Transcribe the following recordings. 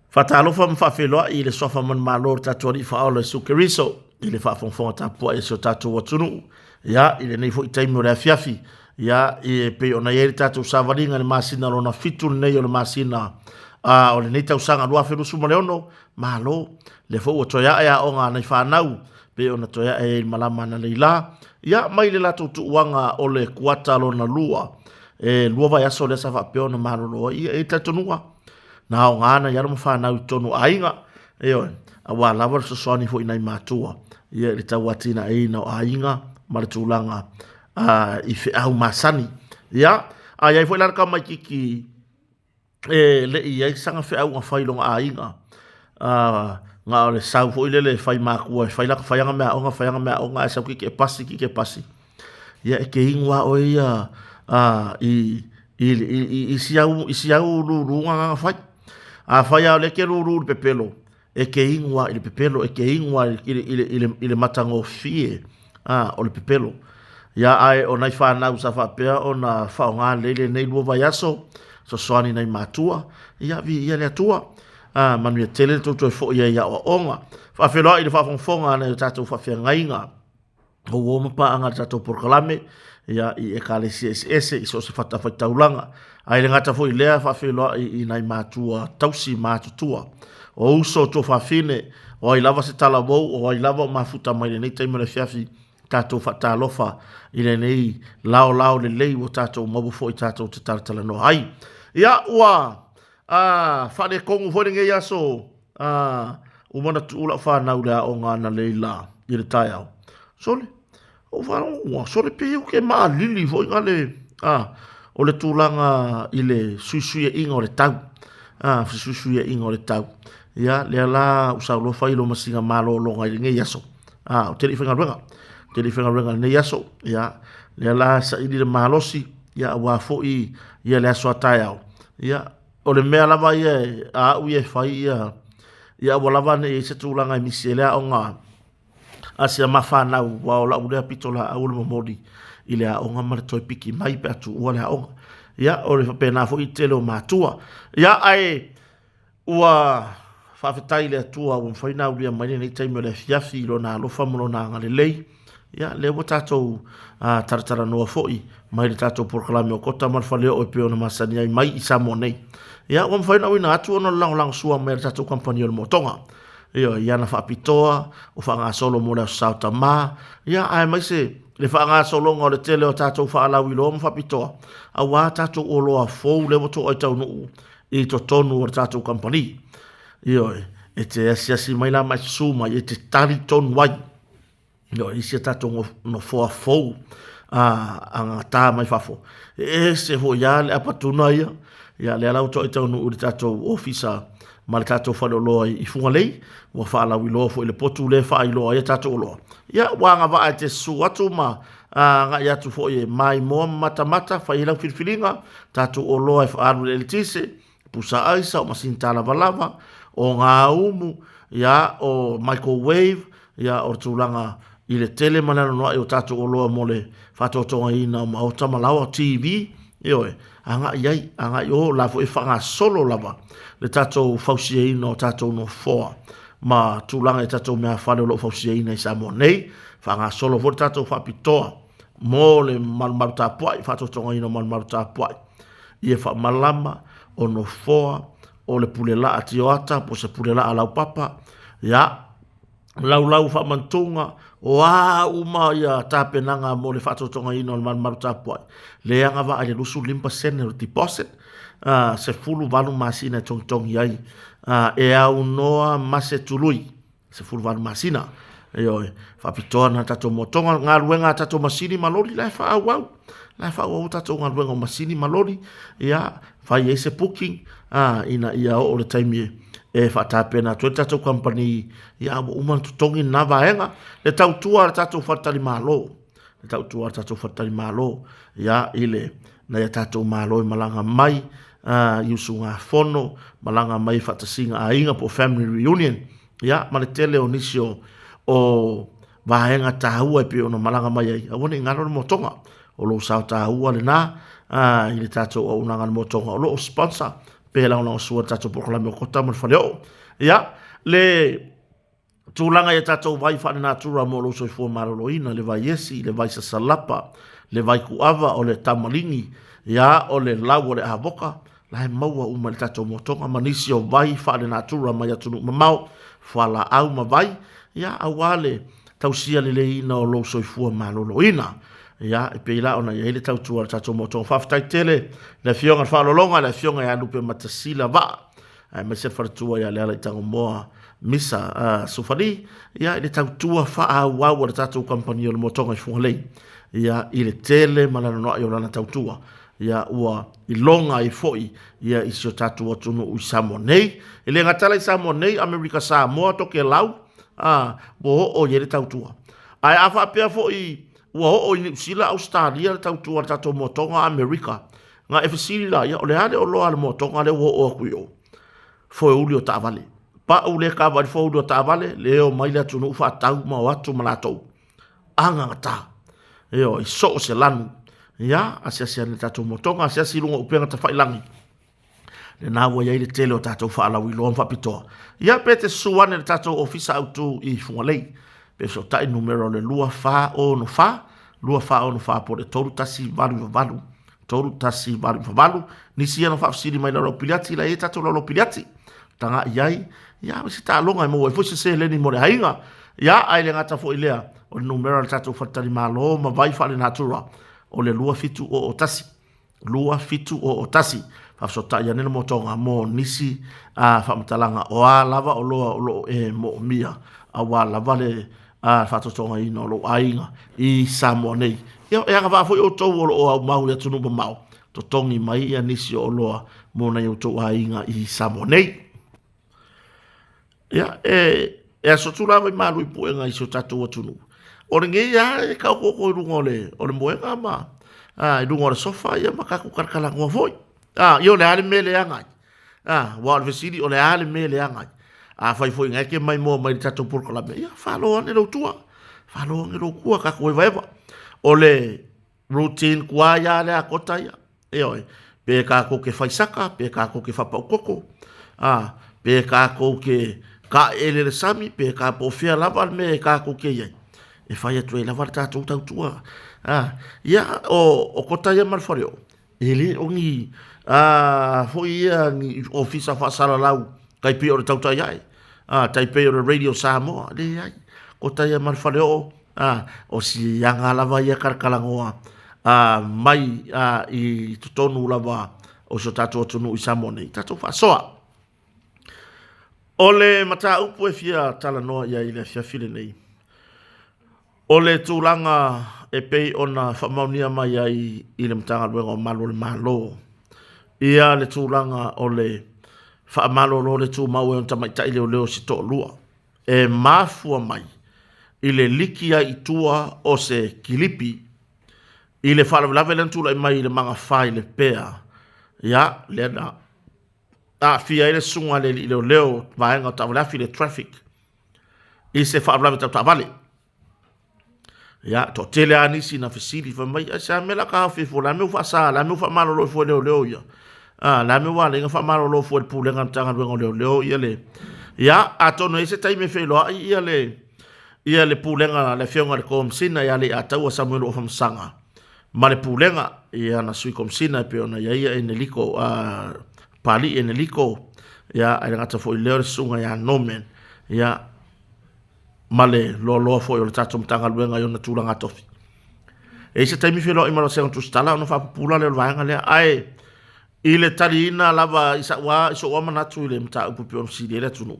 Fatalofa mfafeloa i le sofa man malo tatu ali fa ole sukeriso i le fafonfonga tapua e so tatu watunu ya i le nei fo i taimi o le afiafi ya i pe ona yeri tatu savaringa le masina lona fitu nei o le masina o le nei tau sanga lua ferusu mo leono malo le fo toya ya onga nei whanau pe ona toya e malama na leila ya mai le latu tuwanga o le kuata lona lua lua vai aso le safa pe ona malo loa i e tatunua na o ngana ya mo fa u tonu ainga a wa lava so soni fo inai matua ia le tawatina e na ainga martulanga i fe au masani ya ai fo la ka mai ki le ia sanga fe au fa ilonga ainga nga le sau fo le fai maku fai la fai nga me o nga sa ki ke pasi ia ke ingwa o ia i siau lu nga fai a faya le ke ruru pepelo e ke ingwa ile pepelo e ke ingwa ile matango fie o le pepelo ya ai ona fa na usa fa pe ona fa nga le nei lo vayaso so soani nei matua ya vi ya le tua manu ya tele to fo ya o onga fa felo ile fa fonga na tatu fa fe ngainga o wo mpa anga tatu por kalame ya i kale cs iso se fata fa taulanga ai le ngata foi lea fa felo i nai matua tausi matutua o uso to fa fine o i lava se tala bo o i lava mafuta mai nei taimere fiafi tato fa talofa i le nei lao le lei o tato mabu foi tato te tartala no ai ya wa fa de kongu foi nge yaso o mana tula fa na ula o ngana leila i le taiao sole o fa no sole pe o ke ma lili foi ngale o le tūlanga i le suisuia inga o le tau. Suisuia inga o le tau. Ia, lea la usau lo whai lo masinga malo longa i nge yaso. O teri whenga ruenga. Teri whenga ruenga ne yaso. Ia, lea la sa ili le malosi. Ia, wafo i ia lea soa tai au. Ia, o le mea lava ia a ui e whai ia. Ia, walava ne i se tūlanga i misi lea o ngā. Asia mawhanau, wa o la ulea pitola a ule mamodi. Ile a onga mara toi piki mai pe atu ua le a onga. Ia, o le whapena fo i tele o mātua. Ia, ai, ua whawhetai le atua o mwhaina ulia mai nei taimi o le fiafi ilo nā lofa mono nā ngale lei. Ia, le wa tātou taratara noa foi, mai le tātou porkalame o kota marwhaleo o peo na masani ai mai i samo nei. Ia, o mwhaina uina atu ono lang sua mai le tātou kampani o le motonga. Ia, na whapitoa, o whanga solo mo le sauta mā. Ia, ai mai se, le whanga solonga o le tele o tātou whaalau i loa mwhapitoa. A wā tātou o loa fōu le wato ai tau nuu i to tonu o le tātou kampani. Ia, e te asiasi mai la mai suma, e te tari tonu wai. Ia, isi a tātou no fōa fōu a ngā tā mai whafo. E se ho ia le apatuna ia. Ia, le alau to ai tau nuu le tātou ofisa ma le tātou whale loa i funga lei, wa whaalau i loa fo i le potu le wha i loa i tātou o loa. Ia, wanga wa ai te su atu ma ngā i atu fo i mai moa mata, whai ilau whirwhiringa, tātou o loa i whaaru le tise, pusa aisa o masin tāla walava, o ngā umu, ia, o microwave, ia, o tūlanga i le tele manana noa i o tātou o loa mo le whatotonga ina o maota malawa TV, ioe, anga i o lafo e whanga solo lava, le tātou fausia ina o tātou no foa, ma tūlanga i tātou mea whale o lo fausia ina i Samoa nei, whanga solo fo tātou whapitoa, mō le marumaru tāpuai, whatotonga ina marumaru tāpuai, i e whamalama o no foa, o le pulela ati o ata, po se pulela a lau papa, ia, lau whamantunga, o uma ia tāpenanga mo le whatotonga ina o marumaru tāpuai, le anga wa ai le lusu limpa sene deposit, se fulu vanu masina tongi ai, e au noa mase tului, se fulu vanu masina, whapitoa na tato motonga, ngā ruenga tato masini malori, lai whaau tato ngā ruenga masini malori, ia, whai e se booking, ina ia o le taimi e whatapena, tue tato company, ia, uman tutongi na vaenga, le tau tua tato whatari malo, ia, ile, na ia tato malo i malanga mai, yusu ngā whono, malanga mai whatasinga a inga po family reunion. Ia, ma le tele o nisio o vahenga tāhua e pe o na malanga mai ai. Awane ngaro na motonga, o lo sao tāhua le nā, i le tātou o unanga na motonga, o lo sponsor, pe la ona sua tatou proklame kota mo faleo ya le tulanga ya tatou vai fa na tura mo lo so fo maroloina le vai yesi le vai sasalapa le vai kuava o le tamalingi ya o le lau o le avoka la he maua uma le tatou motonga manisi o vai fa na tura mai atunu mamau fala au ma vai ya awale tausia le leina o lo so fo maroloina ya e pe la ona ya le tautua le tatou motonga fa tele le fionga fa lolonga le fionga ya lupe matasila va me se fartua ya le tango moa misa sufari ya ile tautua fa wa wa tatu company o motonga fungale ya ile tele malano no yo lana tautua ya wa ilonga i foi ya isio tatu tunu usamonei ile ngatala isamonei America sa mo to ke lau bo o ile tautua ai afa pe foi wa o ni sila Australia tautua tatu motonga America nga efsila ya ole hale o lo al motonga le wo o kuyo foi ulio tavale pa ule ka va fo do tavale leo mai la tunu fa tau ma watu malato anga ta yo so se lanu ya asia ni tatu motonga asia silunga upenga ta failangi le na wo ya ile tele o tatu fa la wilo fa pito ya pete suane tatu ofisa auto I fungale pe so tai numero le lua fa o no fa po de toru tasi valu toru tasi valu ni sia no fa sidi mai la piliati la eta to lo piliati tanga yai ya se ta longa mo fo se le ni mo le hainga ya ai le ngata fo ilea o numero tatu fatali malo ma vai fa le natura o le lua fitu o tasi fa so ta ya ne mo tonga mo nisi fa mtalanga o lava o lo e mo mia a wa lava le fa to tonga ino lo ainga I samonei ya ga va fo o to o mau le tunu mo mau to tongi mai ya nisi o lo mo na yo to ainga I samonei ya so tula mai malu I puenga I so tatu o tunu o nge ya ka ko rungole o le moenga ma I rungole sofa ya makaku karkala ngo foi yo le ale mele anga wa le sidi o le ale mele anga fai foi ngake mai mo mai tatu por kola me ya falo ne lo tua falo ne lo kua ka ko vai o le routine kwa ya le akota ya oi pe ka ko ke fai saka pe ka ko ke fa pa koko pe ka ko ke ka ele sami pe ka po fia lava me ka ko ke ye e fai tu lava tatu tua ya o kota ya mal fario ele ongi foi ya ni ofisa fa sala lau kai pe o tauta ya tai pe o radio Samoa le ai kota ya mal fario o si yanga lava ya karkalangoa mai I tonu lava o so tatu tonu I Samoa tatu fa soa ole mata upu e fia tala noa ia I le fia file nei. Ole tūlanga e pei ona whamaunia mai ai I le mtanga luenga o malo le malo. Ia le tūlanga o le whaamalo lo le tū mau e on tamaita I leo si tō lua. E mafua mai I le likia I tua o se kilipi I le whalawelawe len tūla I mai I le manga whai le pea. Ia le na fia ele sunga le leo vaenga ta wala fi le traffic I se fa bla ta vale ya to tele anisi na fasili fa mai sa mela ka fi fo la me fa sa la me fa malo lo fo leo ya la me wa le fa malo lo fo pu le ngam tanga leo ya le ya atono ese time fe lo ya le pu le ngam le fionga le kom sina ya le atau Samuel o fam sanga ma le pu le ngam ya na sui kom sina pe ona ya en liko pali en liko ya ai ngata fo le sunga ya nomen ya male lo fo yo tatu mtanga luenga yo na tulanga tofi e se taimi felo I mala se tu stala no fa pula le vanga le ai ile talina lava isa wa so wa manatu ile mta upupion si le tunu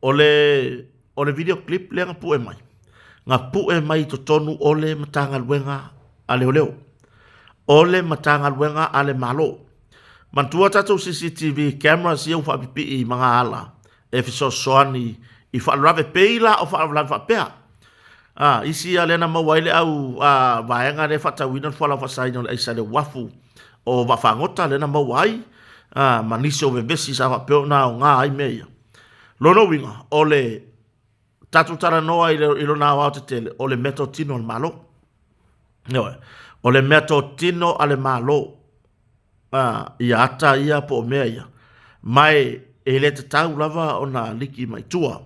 ole video clip le ngapu e mai to tonu ole mtanga luenga ale oleo ole matanga luenga ale malo mantua tatu CCTV cameras ia ufa pipi I mga ala e fiso soani I fa lave peila o fa lave pea isi ale na mawaile au vaenga le fata wina fola fa saino le isa le wafu o va fangota le na mawai maniso bebesi sa va peo na nga ai meia lono winga ole tatu tara noa ilo na wa tele ole meto tino malo no ole meto tino ale malo ia ata ia po mea ia. Mai e le te tau lava o na liki mai tua.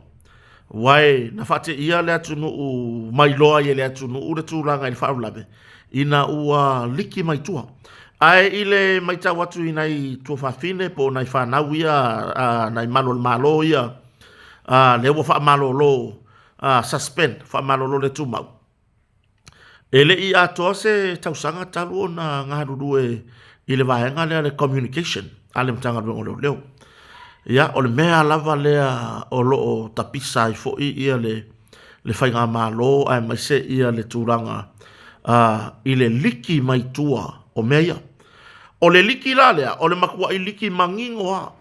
Wai na fate ia le atu nuu mai loa ia le atu nuu le tūranga i whaulabe. Ina ua liki mai tua. Ai ile mai tau atu i nei tua whawhine po nei whanau ia nei malo ia. Le ua wha malo lo suspend wha malo lo le tūmau. Ele i atoa se tausanga talu o na ngaruru i le vaenga le communication. Ale mtanga rungo leo. Ia, o le mea lava lea o loo tapisa i fo ia le whainga malo ai mai se ia le tūranga i le liki mai tua o mea ia. O le liki la lea, o le makua i liki mangingoa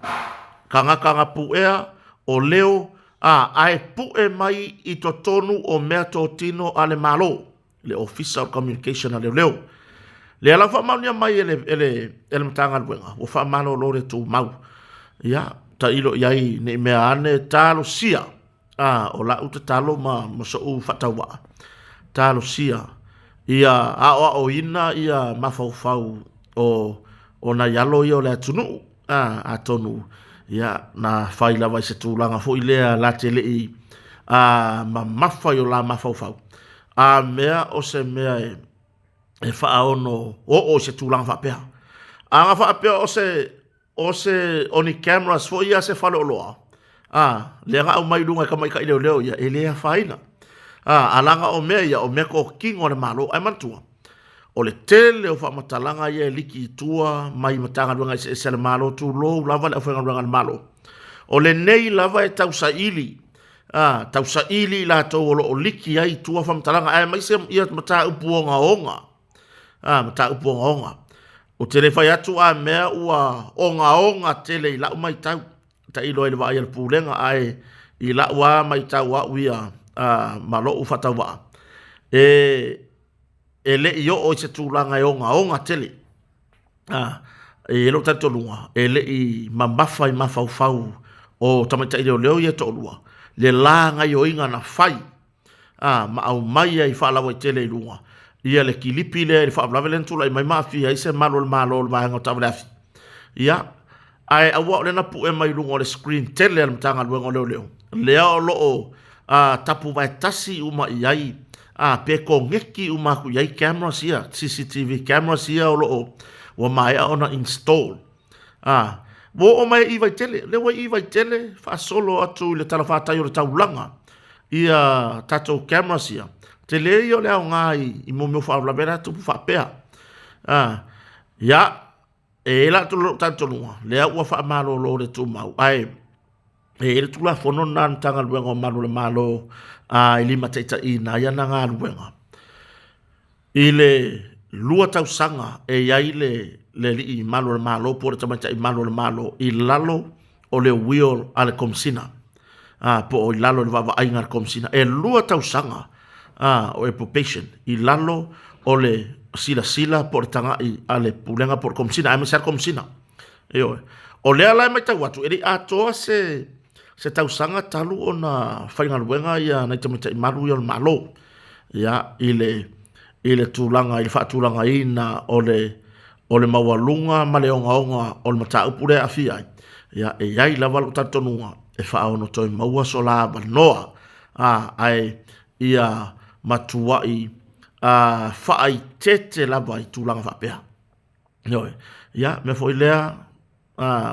kanga puea o leo ai pue mai i to tonu o mea to tino ale malo le official communication a leo. Le ala wha maunia mai ele mtanga luenga, o wha malo lo le tū mau. Ia, ta ilo iai ne mea ane talo sia. O la uta talo ma so u whataua. Talo sia. Ia o ina ia mawhauwhau o na yalo ia o le atunu. A tonu. Ia na whailawa i se tūlanga fo i lea la te lei ma mawhai o la mawhauwhau. Mea o se mea e whaono o se tūlanga whapea. Nga whapea o se oni cameras fo ia se whale o loa. Lea ngā au mai runga ka mai ka ileo leo ia e lea whaina. Alanga o mea ia o mea ko king o le malo ai mantua. O le tele o whamatalanga ia e liki i tua mai matanga runga i se le malo tu lo lava le au whainga runga le malo. O le nei lava e tausa ili. Tausa ili la tau o liki ai tua whamatalanga ai mai se ia mata upu o onga. Mata upu o onga. O tele whai atu a mea ua onga tele i lau mai tau. Ta ilo e le wa ai al pūlenga ai i lau a mai tau a uia malo u whatawa. E le i o se tūlanga e onga tele. E lo tato lunga. E le i mamawhai mawhauwhau o tamaita i leo i e tōlua. Le langa i o inga na whai. Ma au mai ai whaalawa i tele i lunga. Ia le kilipi le whaalawa le ntula i mai maafi ai se malo le vahenga o tawale afi. Ia. Ai awa o le na pu e mai lunga o le screen tele al mtanga luenga o leo. Lea o loo tapu vai tasi uma i ai. Pe ko ngeki uma ku iai cameras ia. CCTV cameras ia o loo. Wa mai a ona install. Wo o mai i vai tele. Le wa i vai tele. Fa solo atu le talawhatai o le taulanga. Ia tato cameras ia. Te le i o leo ngai i mo meo whaulabera tupu whapea. Ia. E la tanto lunga. Lea ua wha malo lo le tu mau. Ai. E le tula fono nan tanga luenga o malo le malo. I lima teita i na ia na ngā luenga. I le lua tau sanga e iai le li i malo le malo. Po le tamaita i malo le malo. I lalo o le wheel a le komsina. Po o i lalo le wawa ainga le komsina. E lua tau sanga o e probation. I lalo o le sila por tanga i ale pulenga por komsina ai mesar komsina o le ala mai tau atu eri atoa se tausanga talu ona whainga luenga ia nei tamita i malu i o malo ia i le tūlanga i le whaatūlanga i na o le mawalunga ma le onga o le mata upure a fia ia e iai lava lo tatonunga e whaono toi maua so la noa ai ia matua i whaai tete lava i tūlanga whapea. Ia, me fo i lea,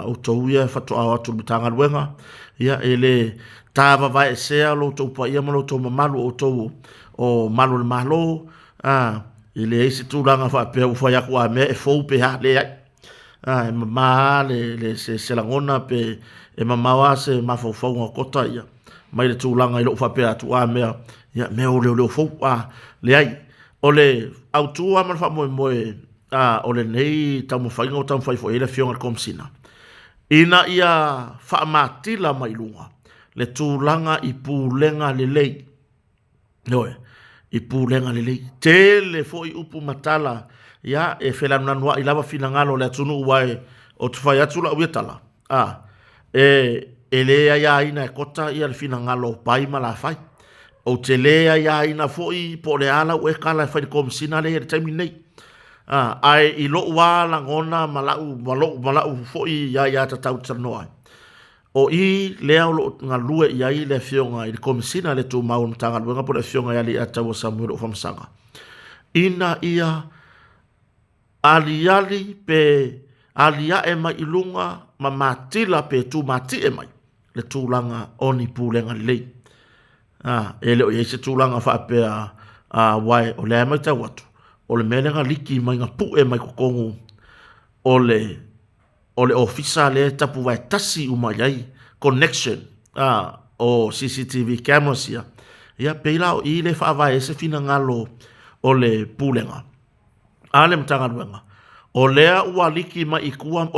o tau ia whatoa atu mitanga luenga, ia, e le tāwa vai e sea lo tau pa ia malo tau mamalu o tau o malo le malo, i le eisi tūlanga whapea u whai aku a mea e fau pe ha le ai. E mama le se langona pe e mamawa se mawhau ngā kota ia, mai le tūlanga i lo whapea atu a mea, ia, mea o leo fau le ai. O le autua man fa moe o le nei tau mawhainga o tau mwhai fo ele fionga komsina. Ina ia whaamatila mai lunga. Le tūlanga i pūlenga le lei. Noe, i pūlenga le lei. Tele fo i upu matala. Ia e whelananua i lava fina ngalo le atunu uai o tuwhai atula uetala. E lea ia ina e kota ia le fina ngalo pai ma la whai. O te lea ia ina foi po le ala o e kala e whaini komsina le e taimi nei. ai I lo ua langona malau fo ia tatau tanoa. O I lea o lo ngā lue I ai le fionga I le komisina le tu mau mtanga luenga po le fionga I a tau Samuel o Whamsanga. Ina ia ali pe alia e mai ilunga ma matila pe tu mati e mai le tūlanga oni pūlenga lei. E leo i se tūlanga wha pe a wai o le mai tau watu. O le melenga liki mai ngā pu e mai kukongu o le ofisa le tapu vai tasi umaiai connection o CCTV cameras ia. Ia peila o I le wha vai se fina ngalo o le pūlenga. Ale mtanga luenga. O lea ua liki mai ikua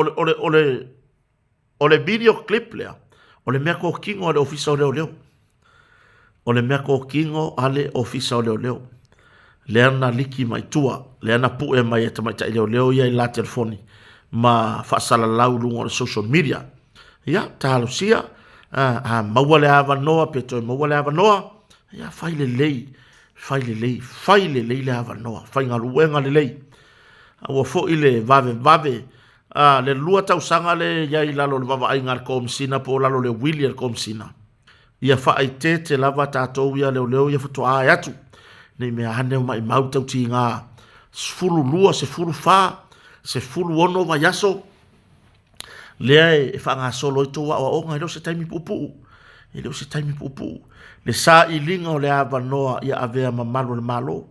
o le video clip lea. O le mea ko kingo ale ofisa o leo. O le mea ko kingo ale ofisa o leo. Lea na liki mai tua. Lea na pu e mai e tamaita I leo ia I la telefoni. Ma whaasala lau lunga o le social media. Ia, talo sia. Maua le awa noa peto. Maua le awa noa. Ia, fai le lei. Fai le lei le awa noa. Fai ngā luenga le lei. Ua fo I le vave. Le lua tau sanga le iai lalo le vava ai ngar komsina po lalo le William komsina. Ia wha ai te lava tātou ia leo ia futo ai atu. Nei mea hane mai mau tau ti ngā sefulu lua, sefulu wha, sefulu ono wa yaso. Lea e wha ngā solo I toa o onga leo se taimi pupu. Leo se taimi pupu. Le sa I linga o le awa noa ia avea mamalo le malo.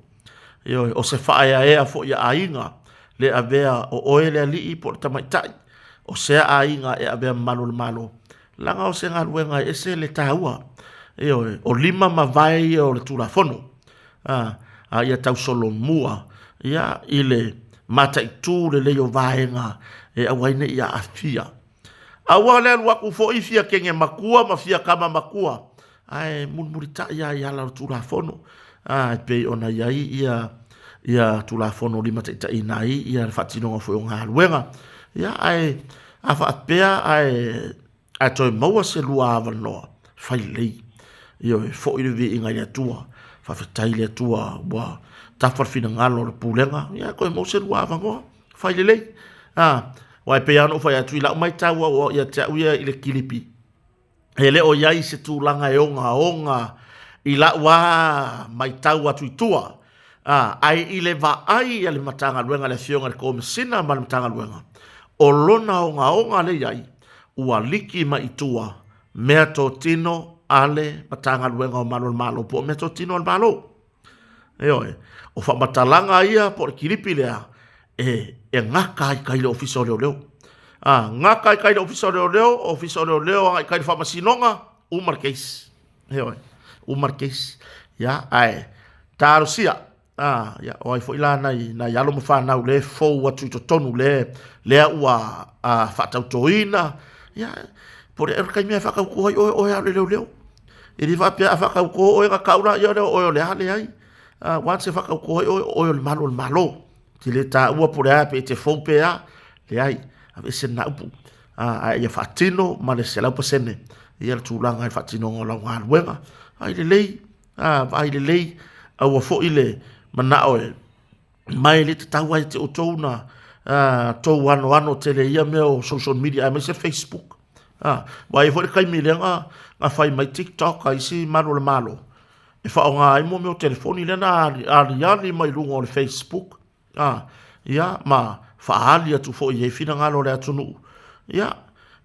O se wha ai ea fo ia ainga. Le avea o oele a lii po tamaitai. O sea ainga e avea mamalo le malo. Langa o se ngā ruenga e se le tāua. O lima mawai o le tūlafono. Ia tau solo mua. Ia I le mata I tū le leo vaenga. E awaine ia afia. Awa le alua ku fo I fia kenge makua ma fia kama makua. Ai murmurita ia la tūlafono. Pei ona ia tūlafono lima taita I nai. Ia whatinonga fo o ngā ruenga. Ia ai awa apea ai toi maua se lua awa noa. Fai lei. Ia fo I le vi inga ia tua. Whawhetai le tua. Tawharwhina ngalo le pūlenga. Ia koe mau se lua awa ngoa. Fai le lei. Wai pe ano fai atu I lau mai taua o ia te au ia I le kilipi. He leo iai se tūlanga e onga. I lau wā mai taua atu I tua. Ai I le va ai le matanga luenga le fionga le komisina ma le matanga luenga. O lona onga le iai. Ua liki ma I tua. Mea tō tino ale matanga luenga o malo. Po mea tō tino al malo. O whamatalanga ia po le kilipi lea. E ngaka I kai le ofisa o leo. Ngaka I kai le ofisa o leo. Ofisa o leo I kai le whamasinonga. Umar case. Umar case. Ia ai. Tāro sia. Ya o ai foi lá na yalo mo fa na le fo atu to tonu le ua fa tau toina ya por er kai me fa ka ko o ya le e va pia fa ka ko o ga kaura yo o le hale ai wa se fa ka ko o le malo ti le ta ua por a pe te fo pe a le ai a veces na upu ya fatino ma le se la posene ya tu la ngai fatino ngola wa wenga ai le lei a fo ile mana oe mai le te tau ai te o tōna tō wano tele ia me o social media me se Facebook wai fo le kai milenga nga fai mai TikTok ai si malo e fa nga ai mo me o telefoni le na ali mai lungo le Facebook ia ma fa ali atu fo i fina ngalo le atunu ia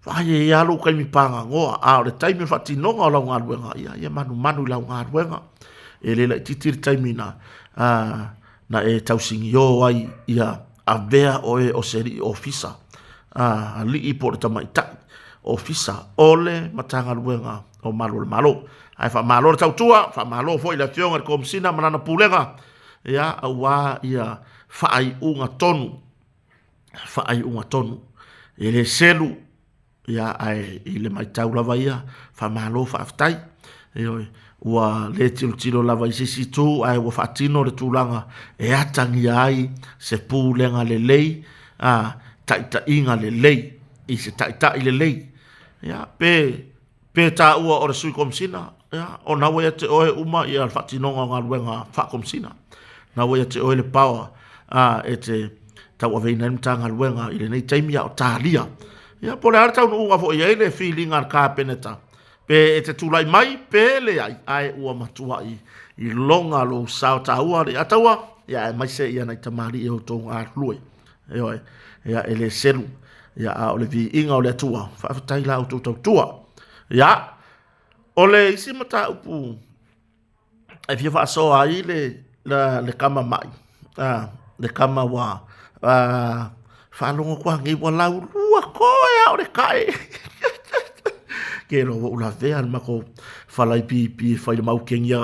fa ye ya lo kai mi panga ngoa le time fa ti no ngalo ngaluenga ia manu la ngaluenga ele la titir time na e tausingi yo ai ia avea o seri ofisa li I por tamaita ofisa ole matanga luenga o malo ai fa malo tau tua fa malo foi la fionga kom sina manana pulenga ia awa ia fa ai unga tonu ele selu ia ai ile mai tau lava ia fa malo fa aftai ua le tilo lava I sisi tu ai ua whaatino le tūlanga e atangi ai se pūlenga le lei taita inga le lei I se taita I le lei pe tā ua o le sui komsina o nawa ia te oe uma I al whaatinonga ngā ruenga wha komsina nawa ia te oe le pawa e te tau aveina ni tanga luenga ile nei taimia o talia ia po le ara tau no fo ia ile feeling ar ka peneta pe e te tulai mai pe le ai ua matua i longa lo sao taua le ataua ia mai se ia nei tamari e o tonga arlue ia ele selu ia a ole vi inga ole tua fa tai la o tua ia ole isi mata upu e fia fa so ai le kama mai le kama wa fa longo kwa ngi wa lau lua ko ya ole kai ke no ula ve al mako fa lai pi fa le mau kengia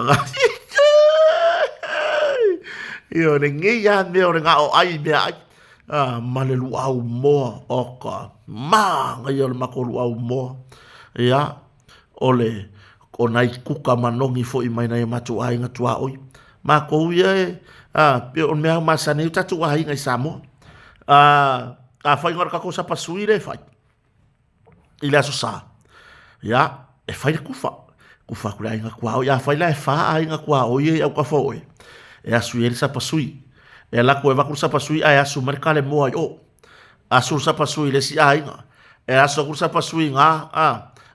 io ne ngi ya me o nga o ai me ai ma le lu au mo oka ma ngai o mako lu au mo ia ole o nai kuka manongi fo i mai nai matu ai nga tua oi ma ko ye pe on me ma sa nei tatu ai ngai samo a fai ngor ka cosa pasuire fai ile aso sa ya e fai kufa kula inga kwa ya fai la fa ai nga kwa oi au ka fo oi e asu ele sa pasui e la ko e va ku sa pasui ai asu merkale mo ai o asu sa pasui le si ai nga e asu ku sa pasui nga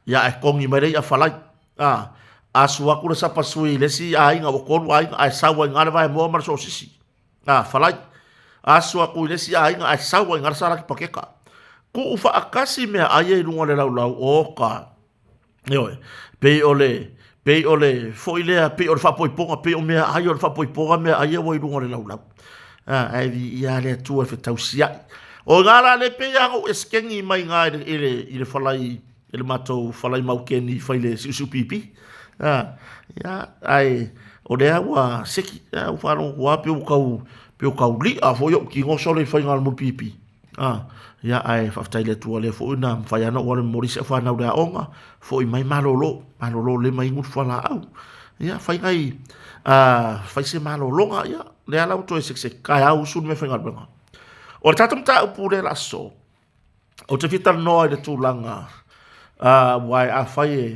ya e kongi mere ya falai asu aku sa pasui le si ai nga o ko ai sa wa nga vai mo mar so sisi falai asu aku le si ai nga sa wa nga sa la pakeka ku ufa akasi me ai e lunga le lau o ka yo pe ole foi le pe ole fa poi ponga pe o me ai ole fa poi ponga me ai o i lunga le lau ai vi ia le tu fe tausia o ngala le pe ya o eskengi mai nga ile falai ele matou falai mau keni faile su pipi ya ai o le wa seki o faro wa pe o kau li a fo yo ki ngo sole fai ngal mo pipi ya ai fa taile tu le fo na fa ya no wa mo ri se fa na da onga fo i mai malolo le mai ngut fala au ya fai ngai fai se malolo nga ya le ala to se kai au sun me fa ngal benga o tatum ta pure la so o te fitar no de tu langa wai a fai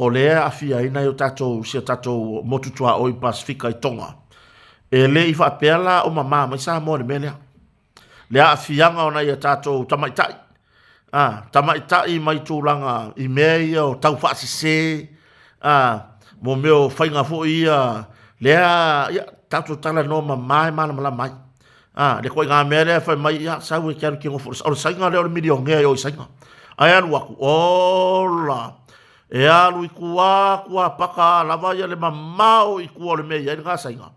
o le a fia ina yo tato si tato motutua o i Pasifika i Tonga e le i fa pela o mama mai sa mo le mele le a fianga ona ia tato tamaitai tamaitai mai tūlanga i mea ia o tau whaasi se mo meo whainga fo ia lea ia tato tala no mai mana mala mai le koe ngā mea lea whai mai ia sau e kiaru ki ngofo o sainga leo le milio ngea o i sainga ai anu aku ola e alu i kua paka lava ia le mamao i kua le mea ia ngā sainga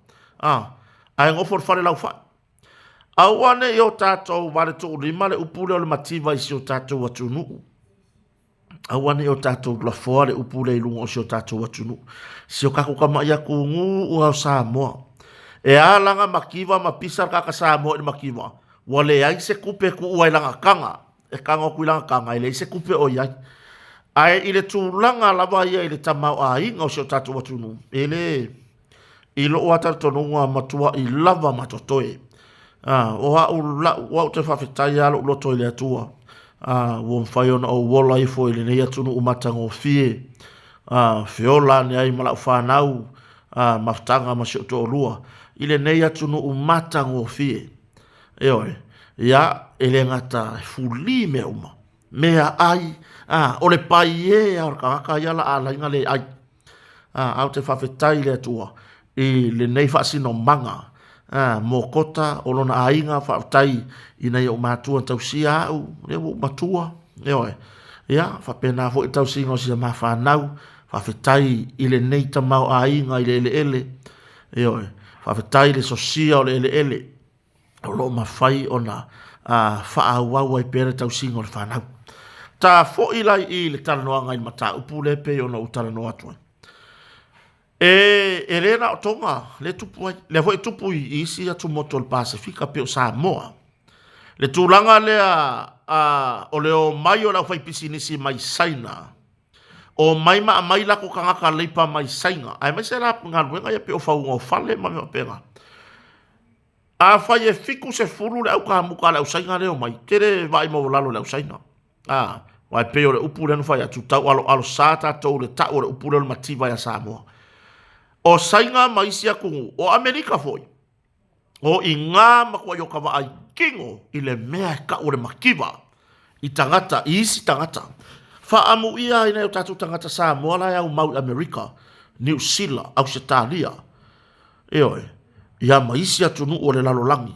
ai ngofo whare lau whai awane yo tatou wale to lima le upule o le mativa i si o tatou watunu. Awane yo tatou la foa le upule i lungo o si o tatou watunu. Si o kako kama ia kungu ua o Samoa. E alanga makiva mapisa kaka Samoa i makiva. Wale ai se kupe ku ua ilanga kanga. E kanga o ku ilanga kanga ile se kupe o iai. Ai ile tūlanga lava ia ile tamau a inga o si o tatou watunu. Ile ilo o atatonunga matua i lava matotoe. O au te whawhetai alo loto i le atua. Wo mwhaiona o wola i fo i le nei atunu umatanga o fie. Whiola ni ai mala whanau. Maftanga ma si o to lua. I le nei atunu umatanga o fie. Eoi. Ia, ele ngata fuli me uma. Mea ai. O le pai e a kaka iala a lainga le ai. Au te whawhetai le atua. I le nei whaasino manga. Mo kota o lona ainga whaatai ina i o mātua tausia au le o matua eoe ia whapena fo i tausia o sia mawhanau whawhetai i le nei tamau ainga i le ele eoe whawhetai le sosia o le ele o lo mawhai o na whaawau ai pere tausia o le whanau ta fo i lai i le talanoanga i mata upu le pe o na utalanoa tuai e rena o tonga le tupu ai le foi tupu i isi atu moto le Pasifika pe o Samoa le tūlanga lea o leo mai o lau fai pisinisi mai saina o mai mai lako kangaka leipa mai sainga ai mai se la ngaruenga ia pe o faunga o fale mai o penga a fai e fiku se furu le au ka muka le au sainga leo mai tere vai mo lalo le au sainga wai pe o le upu le fai atu tau alo sata tau le tau le upu le mativa ya Samoa o sainga maisia kungu o Amerika foi o inga makua yo kawa ai kingo i le mea ka o le makiwa i tangata, i isi tangata. Whaamu ia ina o tatu tangata Samoa la au mau Amerika, New Zealand, Australia. Eoe, ia maisi atu nu o le lalolangi.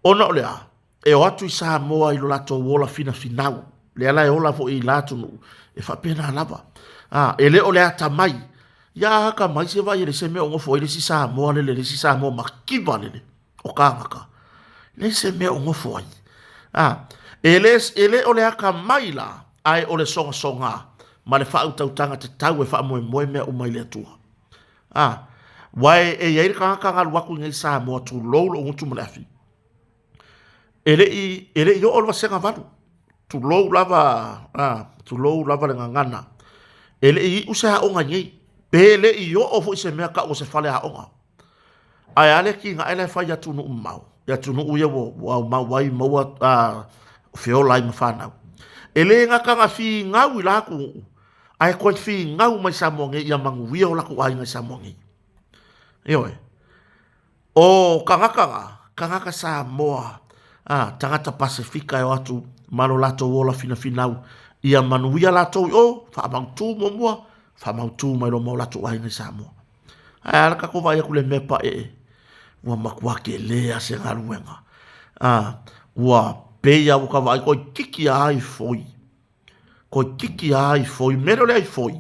Ona o lea, e o atu i Samoa i lo lato wola fina finau. Le ala e ola fo i lato nu, e whapena lava. E le o lea tamai. Ia haka mai se vai le se mea ngofo i le si Samoa le si Samoa makiwa le o kāngaka. Le se mea ngofo ai. Ele o le haka mai la, ai o le songa songa, ma le whau tautanga te tau e wha moe moe mea umai le atua. Wai e iei kāngaka ngā luaku ngai Samoa tu lolo o ngutu maleafi. Ele i o olwa senga vanu. Tu lou lava le ngangana. Ele i use ha onga nyei. Pele i o ofo i se mea ka o se fale ha onga. Ai ale ki nga ele fai atu nu umau. Ya tu nu uia wo mau wai maua feola i mawhanau. Ele nga ka nga fi ngau i laku. Ai koe fi ngau mai Samoa ia mangu wia o laku ai ngai Samoa ngai. Ioe. O kangaka Samoa. Tangata Pasifika e o atu malo lato wola fina finau. Ia manuia lato o whaamautu mua. Whaamautu mai lo mau lato ai ngai Samoa. Ai alaka ko vai aku le mepa ua makuake lea se ngaruenga. Ua peia uka vai koi kiki ai foi. Koi kiki ai foi. Mero le ai foi.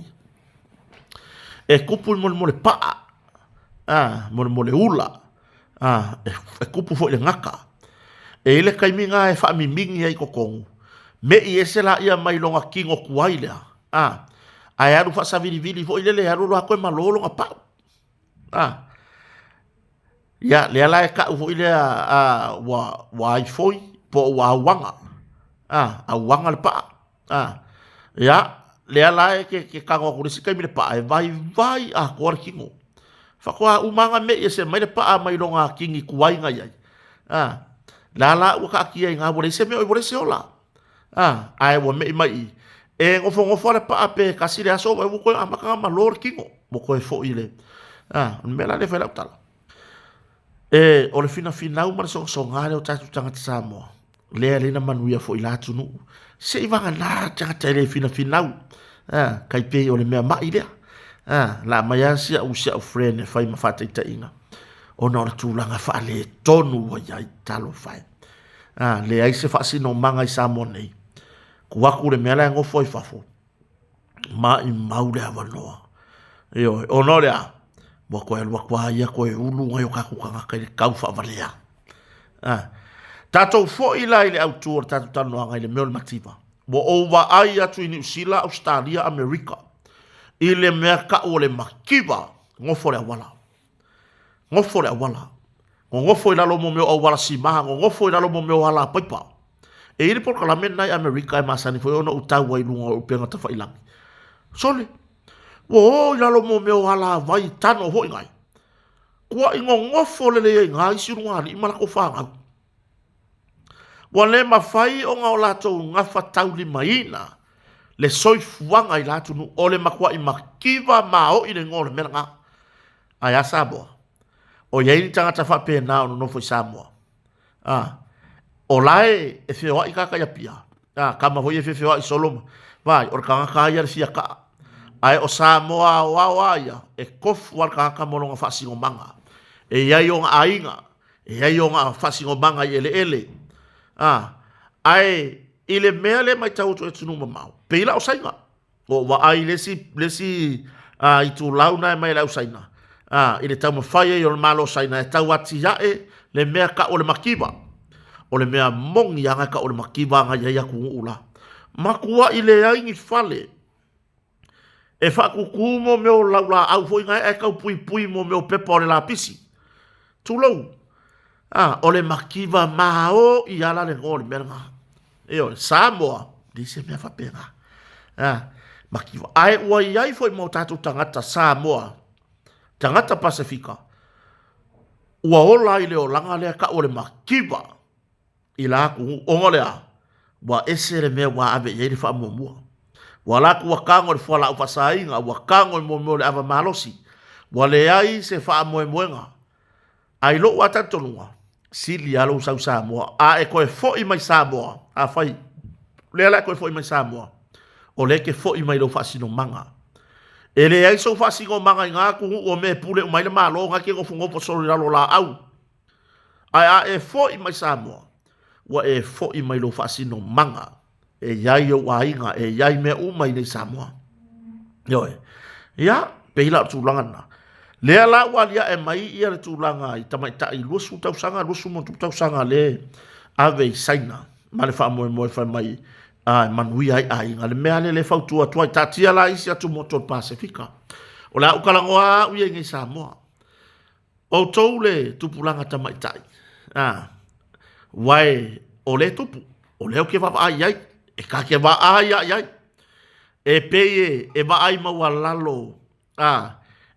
E kupu mole paa. Mole ula. E kupu foi le ngaka. E ile kaiminga e whaamimingi ai kokongu. Me i ese la ia mai longa kingo kuai lea. Ai aru whasaviri foi lele aru loa koe malolo nga pau. Ya le ala e ka foi lea wa ai foi po wa wanga. A wanga le pa. Ya le ala e ke kango kurisi kai mile pa e vai a kore kingo. Whakoa umanga me ese mai le pa mai longa kingi kuai ngai ai. La waka kia inga wale se me o wale se ola. Ai wa me mai. E ngofo le pa ape kasi le aso wa ko amaka ma lor kingo. Mo ko e fo ile. Me la le fela utala. E o le fina uma so ngale o tatu tangata Samoa. Le na manuia fo ila tunu. Se iwanga na tangata le fina. Kai pe o le mea mai lea. La maya sia usia o friend e fai mafata ita inga. Ona ora tūlanga wha le tonu wa iai talo whai. Le ai se whaasi no manga i Samoa nei. Kuaku le mea lea ngofo i whafo. Ma i maule hawa noa. Ono lea. Mua koe alua kua ia koe ulu ngai o kaku kangaka i le kau wha valea. Tatou fo i lai le autua tatou tanu anga i le meo le mativa. Mo owa ai atu i New Zealand, Australia, Amerika. I le mea ka o le makiwa ngofo le awala. Ngofo le awala. Ngofo i lalo mo meo awala si maha. Ngofo i lalo mo meo ala paipa. E ili por kalamen nai Amerika e masani fo ona utau wai lunga o penga ta whailangi. Sole. Wo i lalo mo meo ala vai tano hoi ngai. Kua ingo ngofo le le ngai sirunga ni imala ko whangau. Wa le mawhai o ngā o lato ngafa tauli maina. Le soifuanga i lato nu o le makua i makiwa mao i le ngole mena ngā. Ai a Samoa. O iei ni tangata whape nao no nofo i Samoa. O lae e whiwa i kaka ia pia. Kama hoi e whiwa i soloma. Vai, o kangaka ia le fia ka. Ai o Samoa o awaia e kofu ar kangaka mono ngā whasingo manga. E iai o ngā ainga. E iai o ngā whasingo manga i ele. Ai ile mea le mai tautu e tunu mamau. Peila o sainga. O wa ai lesi i tu launa e mai lau sainga. Ile tau mawhaia i o le malo sainga e tau ati yae le mea ka o le makiwa. O le mea mongi anga ka o le makiwa anga ia ku ula. Makua ile aingi fale. E whakuku mo meo laula au fo inga e kau pui mo meo pepa o le la pisi. Tulou. O le makiwa mao i ala le ngō le mea ngā. Samoa, di se mea whapenga. Makiwa. Ai ua iai foi mo tatu tangata Samoa. Tangata Pasifika. Ua ola i leo langa lea ka o le makiwa. I la aku ongo lea. Wa ese le mea wa ave iei le wha mua. Wa laku wa kango le fuala ufasainga. Wa kango le mo le ava malosi. Wa le ai se wha moenga. Ai lo wa tatonua. sili alo sau Samoa a e koe fo i mai Samoa a fai le ala koe fo i mai Samoa o le ke fo i mai lo fasino manga e le ai so fasino manga ngā ku o me pule o mai le malo ngā ke ngofungo po sori lalo la au ai a e fo i mai Samoa wa e fo i mai lo fasino manga e yai o wainga e yai me umai nei Samoa yoe ya peila tulanga le ala walia e mai ia le tulanga i tamaita i lusu tau sanga lusu mo tau sanga le ave saina male fa mo fa mai a manui ai ngale mea le fautua tua tatia la isi atu motor Pasifika o la ukalangoa uye ngi Samoa o toule tupulanga tamaitai wai o le tupu o le o ke va ai e ka ke va ai e peye e va ai mawalalo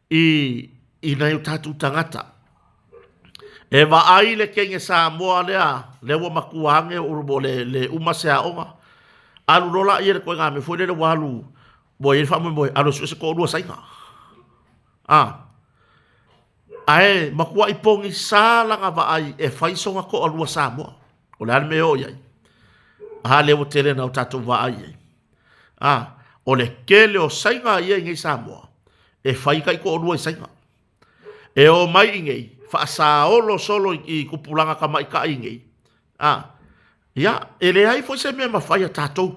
i na yu tatu tangata e va ai le kenge Samoa le wa makuange urubo le umasea onga alu rola ia le koe ngā me fwere le walu bo i whamu mo alu se ko rua sainga ae makua i pongi sālanga va ai e whaisonga ko alua Samoa o le ane me o iai le o tere na o tatou va ai o le kele o sainga ia ngai Samoa e whaika i ko rua i sainga e o mai ingei whaasaolo solo i kupulanga ka mai ka ingei ia e le ai foi se me mawhai a tātou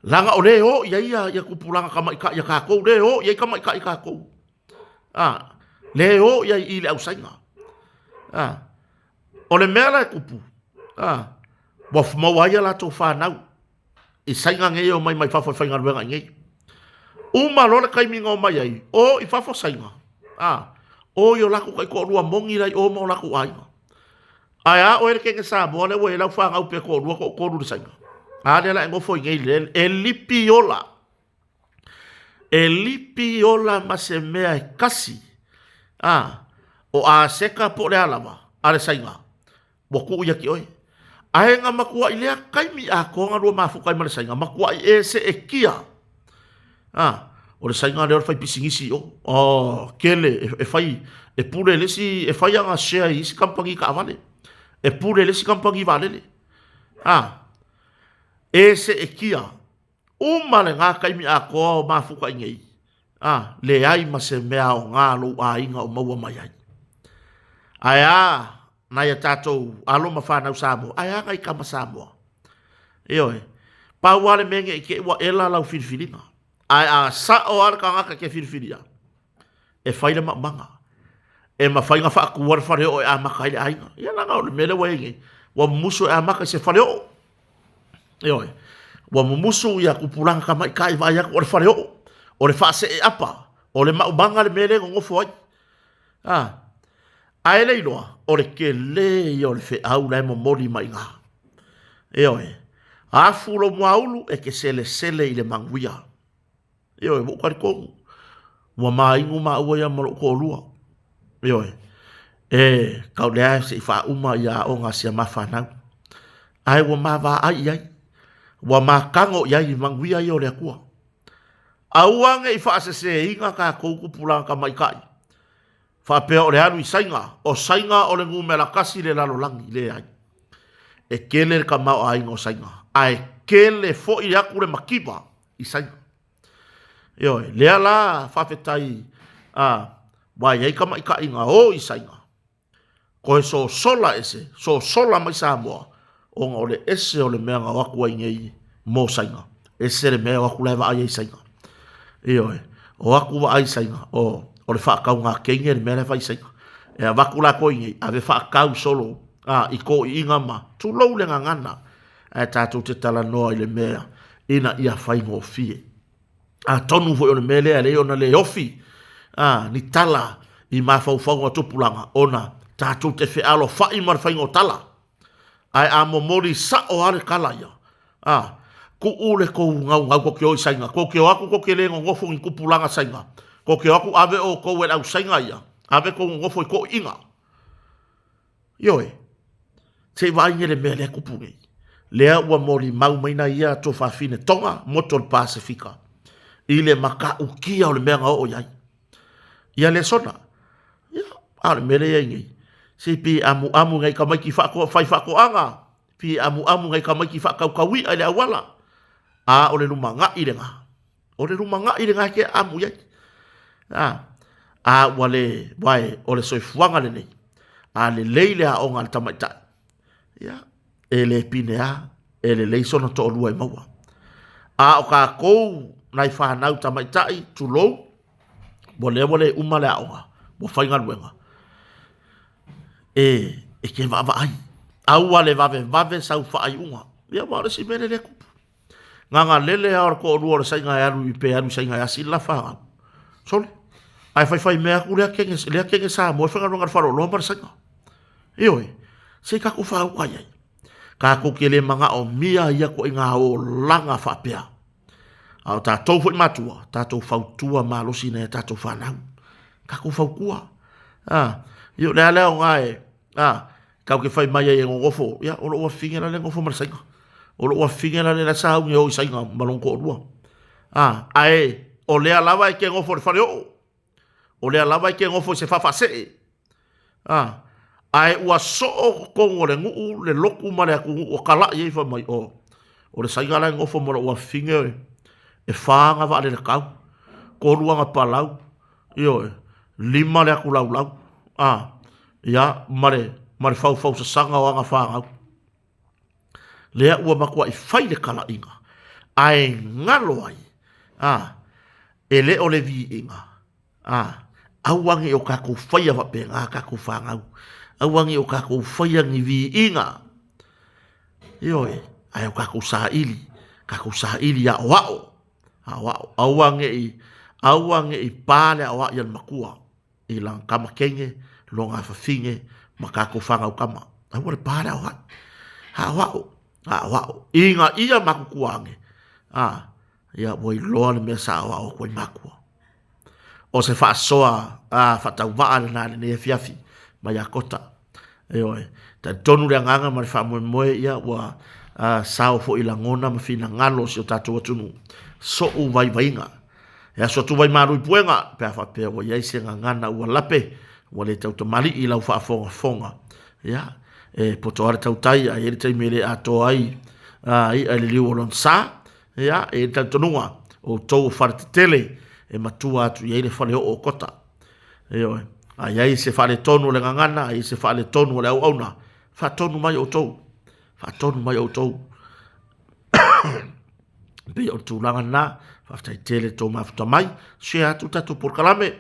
langa o le o ia kupulanga ka mai ka ia kākou le o ia ka mai ka i kākou le o ia i le au sainga o le mea la kupu wa fumawai la tō whanau i sainga ngei o mai whawhai ngaruenga ngei uma lona kaiminga o mai ai o i whawha sainga o yo laku kai ko rua mongi rai o mo laku ainga ai o ere ke Samoa le we la fa ngau pe ko rua ko ru sainga le la ngo foi ngei le e lipiola ma se mea kasi o a seka po le alama ale sainga bo ku ia ki oi ai nga makua i lea kaimi a ko nga rua mafu kai ma le sainga makua i e se e kia o le sainga le fai pisingisi kele e fai e pure le si e fai anga share i si kampangi ka vale e pure le si kampangi vale le e se e kia le ngā kaimi a koa o mafuka i ngei le ai ma se mea o ngā lo a inga o maua mai ai na ia tātou alo ma whanau Samoa ai ngai kama Samoa e oe pauale menge i ke ua ela lau whiriwhiringa ai sa o ar ka ngaka ke whiriwhiria e whaile manga e ma whainga whaakuar whare o e a maka ile ainga ia nanga o le mele wenge wa muso e a maka se whare o e oe wa mumusu ia kupulanga ka mai kai vai ak o fare o le fase e apa o le maubanga le mele ngofo ai ai le loa o le ke le o le fe au la mo mori mai nga e oe a fulo maulu e ke sele i le manguia e oe mo kwari ko wa mai nguma o ia mo ko lua e oe ka le se fa uma ia o nga se mafana ai wa ma va ai wa makango ia i manguia i o le akua. Auanga i whaasese inga ka kouku pulanga ka mai kai. Whapea o le anu i sainga, o sainga o le ngumela kasi le lalo langi le ai. E kele ka mau a inga o sainga. Ai kele fo i aku le makipa i sainga. Ioe, lea la whawhetai wai ei ka mai kai inga o i sainga. Koe so sola ese, so sola mai Samoa. O nga o le ese o le mea ngā waku ai ngei mō sainga. Ese le mea waku lai wa ai sainga. Ioe, o waku wa ai sainga. O le whaakau ngā keinge le mea lai vai sainga. E a waku la koi ngei, a ve whaakau solo, i ko i inga ma, tu lau le ngangana, e tātou te tala noa i le mea, ina ia whai ngō fie. A tonu fo i o le mea lea le ona le ofi, ni tala i mawhau a tupulanga, ona tātou te whealo whai mar whai ngō tala. Ai a momori sa o are kalaia. Ku ule ko ngau ko ke o sainga. Ko ke o aku ko ke lengo ngofo i kupulanga sainga. Ko ke o aku ave o ko e au sainga ia. Ave ko ngofo i ko inga. Ioe. Te vai ngere mea lea kupungi. Lea ua mori mau maina ia to whawhine tonga motor Pasifika. I le maka ukia o le mea ngao o iai. Ia le sona. Ia, ale mele ia ingei. Se pi amu ngai ka mai ki whako anga. Pi amu ngai ka mai ki whakaukawi ai le awala. A ole lumanga i renga. Ole lumanga i renga ke amu yai. A wale wai ole soifuanga le nei. A le leile a onga le tamaita. Ya. E le pine a. E le leisono to olua i maua. A o ka kou nai whanau tamaita i tulou. Wale umale a onga. Mo whainga luenga. E ke vava ai. Au wale vave sau whaai unga. Ia wale si mene le kupu. Nganga lele a ko olua le sainga e aru i pe aru sainga e asi la whaanga. Sole. Ai whai mea ku lea kenge sa mo whanga runga wharo loa mara sainga. Ioi. Se kaku whau kai ai. Kaku ke le manga o mia ia ko inga o langa whapea. Au tātou fwoi matua. Tātou whautua malosi ne tātou whanau. Kaku whau kua. Io le alea o ngai. Kau ke whai mai e ngofo. Ia, olo ua whingera le ngofo mara sainga. Olo ua whingera le la sao nge o sainga malongo o lua. Ae, o lea lawa e ke ngofo le whare o. O lea lawa e ke ngofo se whawhase. Ae, ua so o kongo le nguu le loku mare aku o kala i eifa mai o. O le sainga la ngofo mara ua whingera. E whaanga wa le kau. Ko ruanga palau. Io, lima le aku lau. Ia, mare fau sa sanga o anga whaanga. Lea ua makua i whai le kala inga. Ai ngalo ai. E le o le vi inga. Auangi o kako whai a wape ngā kako whaangau. Auangi o kako whai angi vi inga. Ioi, ai o kako sa ili. Kako sa ili a wao. Auangi i pāle a wao ian makua. I lang kama kenge, longa whawhinge, makako whangau kama. Au le pāle a wao. Wao. Inga ia makukuange. Ia wai loa le mea sa wao koe makua. O se whaasoa, whatau waa le nāne ne fiafi, mai a kota. Eoi, ta tonu rea nganga mare whamoe ia, wa sao fo ila ngona ma fina ngalo si o tātua tunu. So u vai vainga. Ea so tu vai maru i puenga, pēa whapea wa iaise ngana ua lape, wa le tau tamari i lau whaafonga. Ia, poto are tau tai, a ere tai mele a toa ai, i le liu o lon sa, ia, e tau tonunga, o tau wharatitele, e matua atu i eile whale o kota. Eoi, a iai se whale tonu le ngangana, a i se whale tonu le au auna, whatonu mai o tau. Pe o tūlanga nā, whaftai tele tō mafuta mai, se atu tatu porkalame,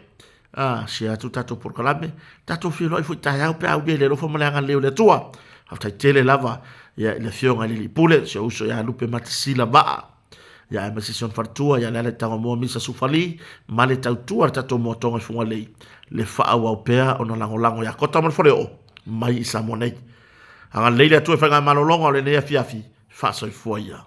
tatu whiro i fui tai au pe au le rofa maleanga leo le tua, whaftai tele lava, ia le fionga lili pule, se uso ia lupe matisila maa, ia e masi son fartua, ia lele tanga mua misa sufali, male tau tua tatu mua tonga funga lei, le whaau au pea o na lango ia kota man whare o, mai isa monei. Anga leile atu e whainga malolonga o le nea fiafi, whaasoi fuaia.